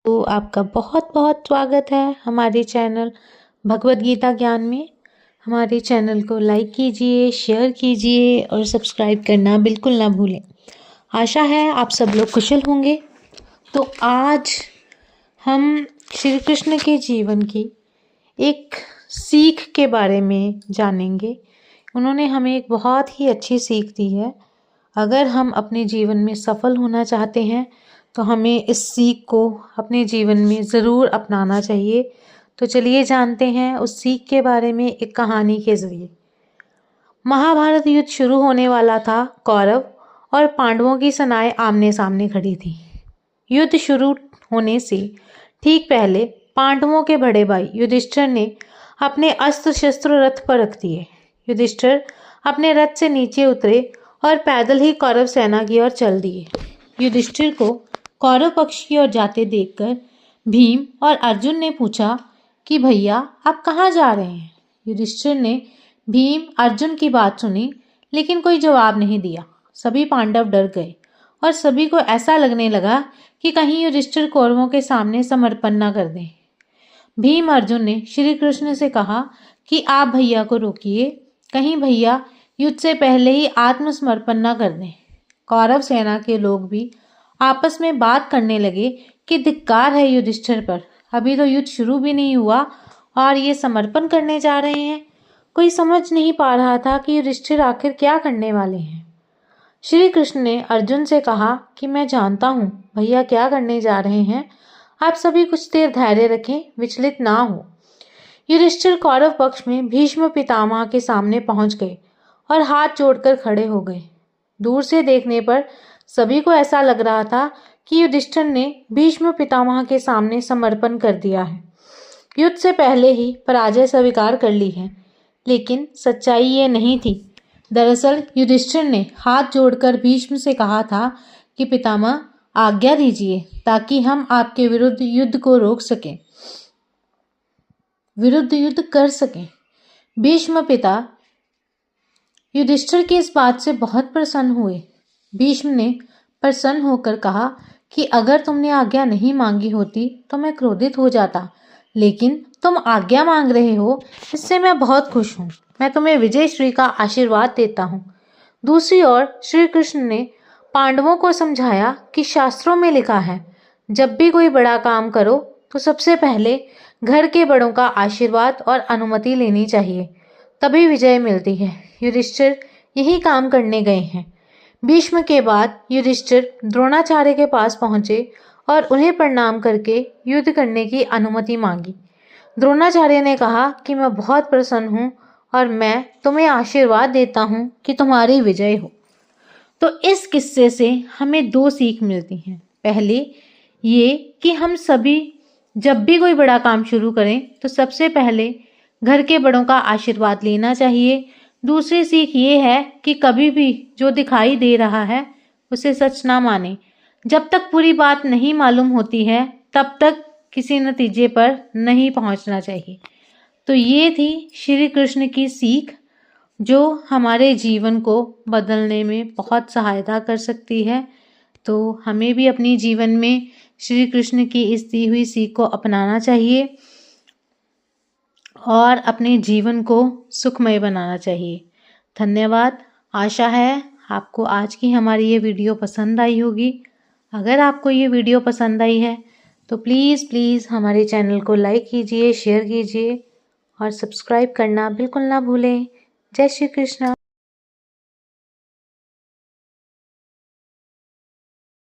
तो आपका बहुत बहुत स्वागत है हमारे चैनल भगवद गीता ज्ञान में। हमारे चैनल को लाइक कीजिए, शेयर कीजिए और सब्सक्राइब करना बिल्कुल ना भूलें। आशा है आप सब लोग कुशल होंगे। तो आज हम श्री कृष्ण के जीवन की एक सीख के बारे में जानेंगे। उन्होंने हमें एक बहुत ही अच्छी सीख दी है। अगर हम अपने जीवन में सफल होना चाहते हैं तो हमें इस सीख को अपने जीवन में ज़रूर अपनाना चाहिए। तो चलिए जानते हैं उस सीख के बारे में एक कहानी के ज़रिए। महाभारत युद्ध शुरू होने वाला था। कौरव और पांडवों की सेनाएं आमने सामने खड़ी थी। युद्ध शुरू होने से ठीक पहले पांडवों के बड़े भाई युधिष्ठिर ने अपने अस्त्र शस्त्र रथ पर रख दिए। युधिष्ठिर अपने रथ से नीचे उतरे और पैदल ही कौरव सेना की ओर चल दिए। युधिष्ठिर को कौरव पक्ष की ओर जाते देखकर भीम और अर्जुन ने पूछा कि भैया आप कहाँ जा रहे हैं। युधिष्ठिर ने भीम अर्जुन की बात सुनी लेकिन कोई जवाब नहीं दिया। सभी पांडव डर गए और सभी को ऐसा लगने लगा कि कहीं युधिष्ठिर कौरवों के सामने समर्पण न कर दें। भीम अर्जुन ने श्री कृष्ण से कहा कि आप भैया को रोकिए, कहीं भैया युद्ध से पहले ही आत्मसमर्पण न कर दें। कौरव सेना के लोग भी आपस में बात करने लगे कि धिक्कार है युधिष्ठिर पर, अभी तो युद्ध शुरू भी नहीं हुआ और ये समर्पण करने जा रहे हैं। कोई समझ नहीं पा रहा था कि युधिष्ठिर आखिर क्या करने वाले हैं। श्री कृष्ण ने अर्जुन से कहा कि मैं जानता हूँ भैया क्या करने जा रहे हैं, आप सभी कुछ देर धैर्य रखें, विचलित ना हो। युधिष्ठिर कौरव पक्ष में भीष्म पितामह के सामने पहुंच गए और हाथ जोड़कर खड़े हो गए। दूर से देखने पर सभी को ऐसा लग रहा था कि युधिष्ठिर ने भीष्म पितामह के सामने समर्पण कर दिया है, युद्ध से पहले ही पराजय स्वीकार कर ली है। लेकिन सच्चाई ये नहीं थी। दरअसल युधिष्ठिर ने हाथ जोड़कर भीष्म से कहा था कि पितामह आज्ञा दीजिए ताकि हम आपके विरुद्ध युद्ध को रोक सकें, विरुद्ध युद्ध कर सकें। भीष्म पिता युधिष्ठिर की इस बात से बहुत प्रसन्न हुए। भीष्म ने प्रसन्न होकर कहा कि अगर तुमने आज्ञा नहीं मांगी होती तो मैं क्रोधित हो जाता, लेकिन तुम आज्ञा मांग रहे हो, इससे मैं बहुत खुश हूँ। मैं तुम्हें विजय श्री का आशीर्वाद देता हूँ। दूसरी ओर श्री कृष्ण ने पांडवों को समझाया कि शास्त्रों में लिखा है, जब भी कोई बड़ा काम करो तो सबसे पहले घर के बड़ों का आशीर्वाद और अनुमति लेनी चाहिए, तभी विजय मिलती है। युधिष्ठिर यही काम करने गए हैं। भीष्म के बाद युधिष्ठिर द्रोणाचार्य के पास पहुंचे और उन्हें प्रणाम करके युद्ध करने की अनुमति मांगी। द्रोणाचार्य ने कहा कि मैं बहुत प्रसन्न हूँ और मैं तुम्हें आशीर्वाद देता हूँ कि तुम्हारी विजय हो। तो इस किस्से से हमें दो सीख मिलती हैं। पहले ये कि हम सभी जब भी कोई बड़ा काम शुरू करें तो सबसे पहले घर के बड़ों का आशीर्वाद लेना चाहिए। दूसरी सीख ये है कि कभी भी जो दिखाई दे रहा है उसे सच ना माने। जब तक पूरी बात नहीं मालूम होती है तब तक किसी नतीजे पर नहीं पहुंचना चाहिए। तो ये थी श्री कृष्ण की सीख जो हमारे जीवन को बदलने में बहुत सहायता कर सकती है। तो हमें भी अपने जीवन में श्री कृष्ण की इस दी हुई सीख को अपनाना चाहिए और अपने जीवन को सुखमय बनाना चाहिए। धन्यवाद। आशा है आपको आज की हमारी ये वीडियो पसंद आई होगी। अगर आपको ये वीडियो पसंद आई है तो प्लीज़ हमारे चैनल को लाइक कीजिए, शेयर कीजिए और सब्सक्राइब करना बिल्कुल ना भूलें। जय श्री कृष्ण।